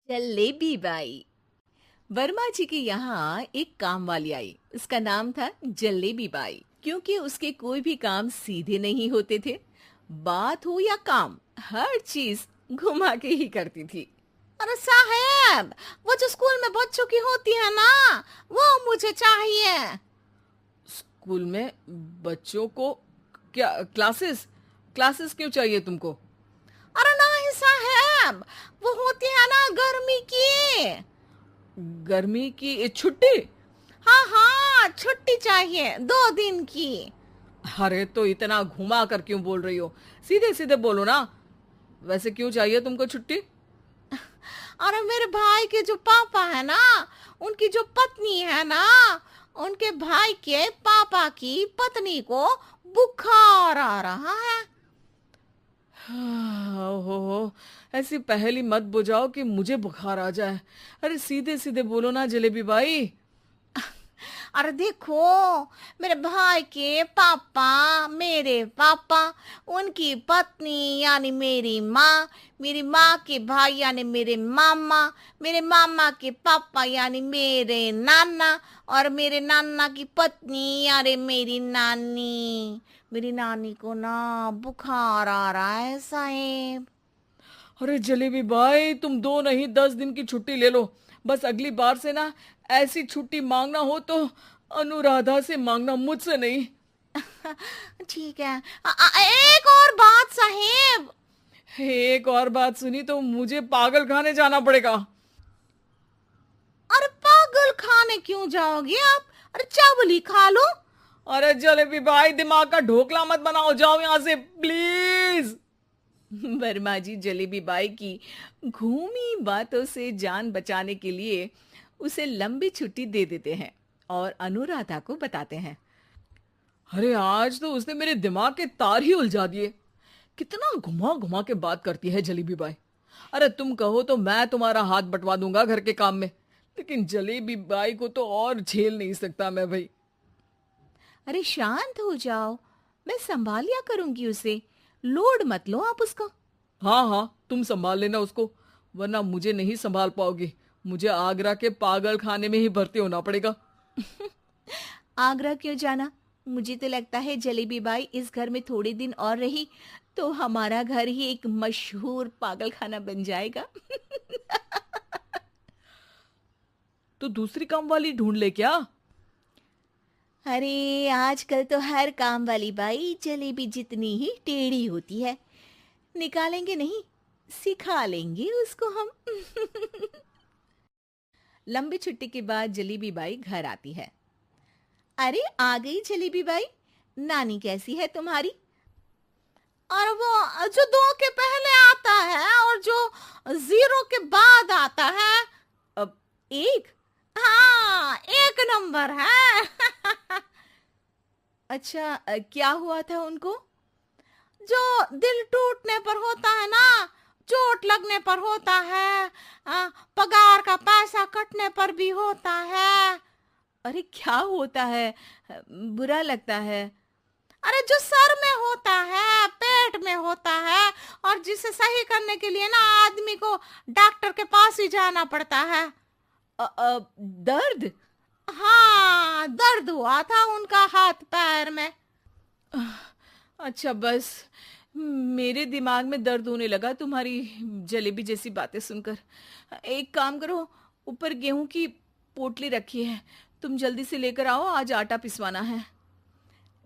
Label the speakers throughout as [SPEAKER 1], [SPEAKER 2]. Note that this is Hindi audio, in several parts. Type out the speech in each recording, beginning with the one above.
[SPEAKER 1] जलेबी बाई। वर्मा जी के यहाँ एक काम वाली आई। उसका नाम था जलेबी बाई, क्योंकि उसके कोई भी काम सीधे नहीं होते थे। बात हो या काम, हर चीज घुमा के ही करती थी।
[SPEAKER 2] अरे साहब, वो जो स्कूल में बच्चों की होती है ना, वो मुझे चाहिए।
[SPEAKER 3] स्कूल में बच्चों को क्या क्लासेस क्लासेस क्यों चाहिए तुमको?
[SPEAKER 2] अरे नहीं साहब, वो होती है ना गर्मी की।
[SPEAKER 3] गर्मी की छुट्टी?
[SPEAKER 2] हाँ हाँ, छुट्टी चाहिए 2 दिन की।
[SPEAKER 3] अरे तो इतना घुमा कर क्यों बोल रही हो? सीधे सीधे बोलो ना। वैसे क्यों चाहिए तुमको छुट्टी?
[SPEAKER 2] अरे मेरे भाई के जो पापा है ना, उनकी जो पत्नी है ना, उनके भाई के पापा की पत्नी को बुखार आ रहा है।
[SPEAKER 3] ओहो, ऐसी पहेली मत बुझाओ कि मुझे बुखार आ जाए। अरे सीधे सीधे बोलो ना जलेबी बाई।
[SPEAKER 2] अरे देखो, मेरे भाई के पापा, मेरे पापा, उनकी पत्नी यानी मेरी माँ के भाई यानी मेरे मामा के पापा यानी मेरे नाना, और मेरे नाना की पत्नी यानी मेरी नानी को ना बुखार आ रहा है साहेब।
[SPEAKER 3] अरे जलेबी भाई, तुम 2 नहीं 10 दिन की छुट्टी ले लो। बस अगली बार से ना ऐसी छुट्टी मांगना हो तो अनुराधा से मांगना, मुझसे नहीं।
[SPEAKER 2] ठीक है। एक और बात साहेब।
[SPEAKER 3] एक और बात सुनी तो मुझे पागल खाने जाना पड़ेगा।
[SPEAKER 2] अरे पागल खाने क्यों जाओगे आप? अरे चावल ही खा लो।
[SPEAKER 3] अरे जलेबी भाई, दिमाग का ढोकला मत बनाओ, जाओ यहाँ से प्लीज।
[SPEAKER 1] वर्मा जी जलेबी बाई की घूमी बातों से जान बचाने के लिए उसे लंबी छुट्टी दे देते हैं और अनुराधा को बताते हैं।
[SPEAKER 3] अरे आज तो उसने मेरे दिमाग के तार ही उलझा दिए। कितना घुमा घुमा के बात करती है जलेबी बाई। अरे तुम कहो तो मैं तुम्हारा हाथ बंटवा दूंगा घर के काम में, लेकिन जलेबी बाई को तो और झेल नहीं सकता मैं भाई।
[SPEAKER 1] अरे शांत हो जाओ, मैं संभाल लिया करूंगी उसे। लोड मत लो आप उसको।
[SPEAKER 3] हाँ हाँ, तुम संभाल लेना उसको, वरना मुझे नहीं संभाल पाओगी। मुझे आगरा के पागल खाने में ही भर्ती होना पड़ेगा।
[SPEAKER 1] आगरा क्यों जाना? मुझे तो लगता है जलेबी बाई इस घर में थोड़े दिन और रही तो हमारा घर ही एक मशहूर पागल खाना बन जाएगा।
[SPEAKER 3] तो दूसरी काम वाली ढूंढ ले क्या?
[SPEAKER 1] अरे आजकल तो हर काम वाली बाई जलेबी जितनी ही टेढ़ी होती है। निकालेंगे नहीं, सिखा लेंगे उसको हम। लंबी छुट्टी के बाद जलेबी बाई घर आती है। अरे आ गई जलेबी बाई, नानी कैसी है तुम्हारी?
[SPEAKER 2] और वो जो 2 के पहले आता है और जो 0 के बाद आता है।
[SPEAKER 1] अब एक।
[SPEAKER 2] हाँ, 1 नंबर है।
[SPEAKER 1] अच्छा, क्या हुआ था उनको?
[SPEAKER 2] जो दिल टूटने पर होता है ना, चोट लगने पर होता है, पगार का पैसा कटने पर भी होता है।
[SPEAKER 1] अरे क्या होता है? बुरा लगता है।
[SPEAKER 2] अरे जो सर में होता है, पेट में होता है, और जिसे सही करने के लिए ना आदमी को डॉक्टर के पास ही जाना पड़ता है।
[SPEAKER 1] दर्द?
[SPEAKER 2] हाँ, दर्द हुआ था उनका हाथ पैर में।
[SPEAKER 1] अच्छा बस, मेरे दिमाग में दर्द होने लगा तुम्हारी जलेबी जैसी बातें सुनकर। एक काम करो, ऊपर गेहूं की पोटली रखी है, तुम जल्दी से लेकर आओ, आज आटा पिसवाना है।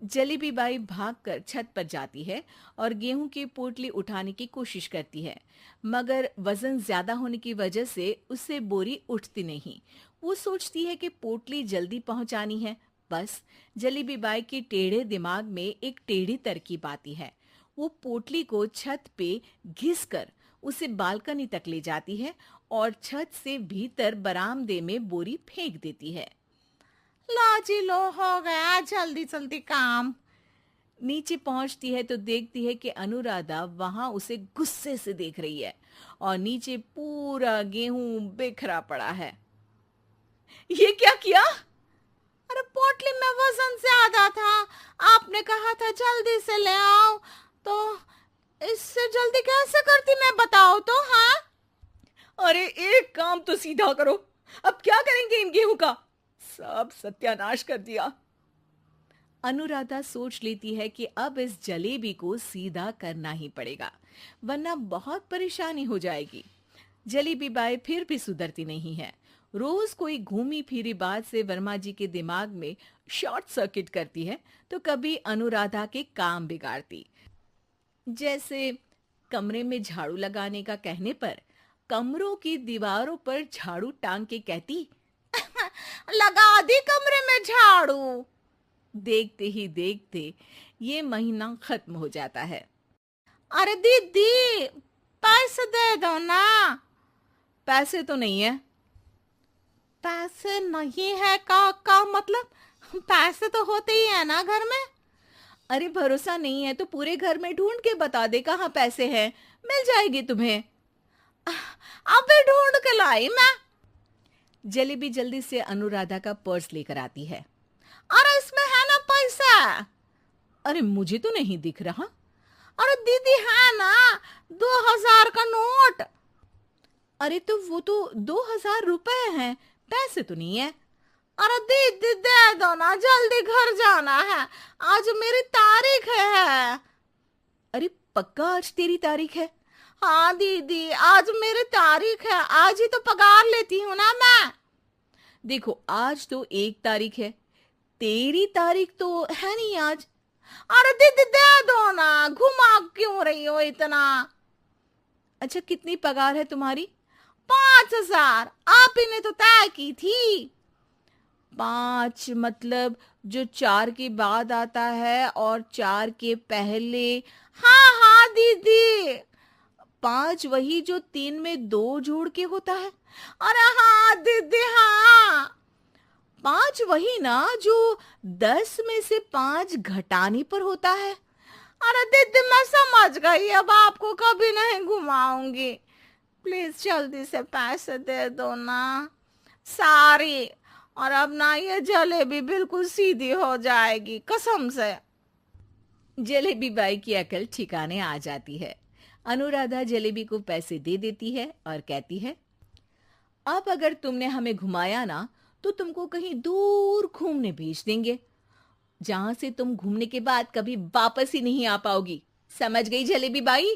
[SPEAKER 1] जलेबी बाई भागकर छत पर जाती है और गेहूं की पोटली उठाने की कोशिश करती है, मगर वजन ज्यादा होने की वजह से उससे बोरी उठती नहीं। वो सोचती है कि पोटली जल्दी पहुंचानी है। बस जलेबी बाई के टेढ़े दिमाग में एक टेढ़ी तरकीब आती है। वो पोटली को छत पे घिस कर उसे बालकनी तक ले जाती है और छत से भीतर बरामदे में बोरी फेंक देती है।
[SPEAKER 2] लो जी लो, हो गया जल्दी जल्दी काम।
[SPEAKER 1] नीचे पहुंचती है तो देखती है कि अनुराधा वहां उसे गुस्से से देख रही है और नीचे पूरा गेहूं बिखरा पड़ा है। ये क्या किया?
[SPEAKER 2] अरे पोटली में वजन ज्यादा था, आपने कहा था जल्दी से ले आओ, तो इससे जल्दी कैसे करती मैं बताओ तो। हाँ,
[SPEAKER 1] अरे एक काम तो सीधा करो, अब क्या करेंगे इन गेहूं का? सब सत्यानाश कर दिया।
[SPEAKER 2] अनुराधा सोच लेती है कि अब इस जलेबी को सीधा करना ही पड़ेगा, वरना बहुत परेशानी हो जाएगी। जलेबी बाई फिर भी सुधरती नहीं है। रोज कोई घूमी फिरी बात से वर्मा जी के दिमाग में शॉर्ट सर्किट करती है, तो कभी अनुराधा के काम बिगाड़ती। जैसे कमरे में झाड़ू लगाने का कहने पर कमरों की दीवारों पर झाड़ू टांग के कहती, लगा दी कमरे में झाड़ू। देखते ही देखते ये महीना खत्म हो जाता है। अरे दीदी, पैसे दे दो ना।
[SPEAKER 1] पैसे तो नहीं है।
[SPEAKER 2] पैसे नहीं है का मतलब? पैसे तो होते ही है ना घर में।
[SPEAKER 1] अरे भरोसा नहीं है तो पूरे घर में ढूंढ के बता दे कहाँ पैसे हैं, मिल जाएगी तुम्हें।
[SPEAKER 2] अबे ढूंढ के लाई मैं।
[SPEAKER 1] जलेबी जल्दी से अनुराधा का पर्स लेकर आती है।
[SPEAKER 2] अरे इसमें है ना पैसा?
[SPEAKER 1] अरे मुझे तो नहीं दिख रहा।
[SPEAKER 2] अरे दीदी है ना, 2000 का नोट।
[SPEAKER 1] अरे तो वो तो 2000 रुपए हैं, पैसे तो नहीं है।
[SPEAKER 2] अरे दीदी दे दो ना, जल्दी घर जाना है, आज मेरी तारीख है।
[SPEAKER 1] अरे पक्का आज तेरी तारीख है?
[SPEAKER 2] हाँ दीदी, आज मेरी तारीख है, आज ही तो पगार लेती हूँ ना मैं।
[SPEAKER 1] देखो आज तो 1 तारीख है, तेरी तारीख तो है नहीं आज।
[SPEAKER 2] अरे दीदी दे दो ना, घुमा क्यों रही हो इतना?
[SPEAKER 1] अच्छा कितनी पगार है तुम्हारी?
[SPEAKER 2] 5000, आप ही ने तो तय की थी।
[SPEAKER 1] 5 मतलब जो 4 के बाद आता है और 4 के पहले।
[SPEAKER 2] हाँ हाँ दीदी।
[SPEAKER 1] 5 वही जो 3 में 2 जोड़ के होता है।
[SPEAKER 2] अरे हाँ दीदी हाँ।
[SPEAKER 1] 5 वही ना जो 10 में से 5 घटाने पर होता है।
[SPEAKER 2] अरे दीदी मैं समझ गई, अब आपको कभी नहीं घुमाऊंगी। प्लीज जल्दी से पैसे दे दो ना, सारी। और अब ना ये जलेबी बिल्कुल सीधी हो जाएगी कसम से।
[SPEAKER 1] जलेबी बाई की अकल ठिकाने आ जाती है। अनुराधा जलेबी को पैसे दे देती है और कहती है, अब अगर तुमने हमें घुमाया ना तो तुमको कहीं दूर घूमने भेज देंगे, जहां से तुम घूमने के बाद कभी वापस ही नहीं आ पाओगी। समझ गई जलेबी बाई?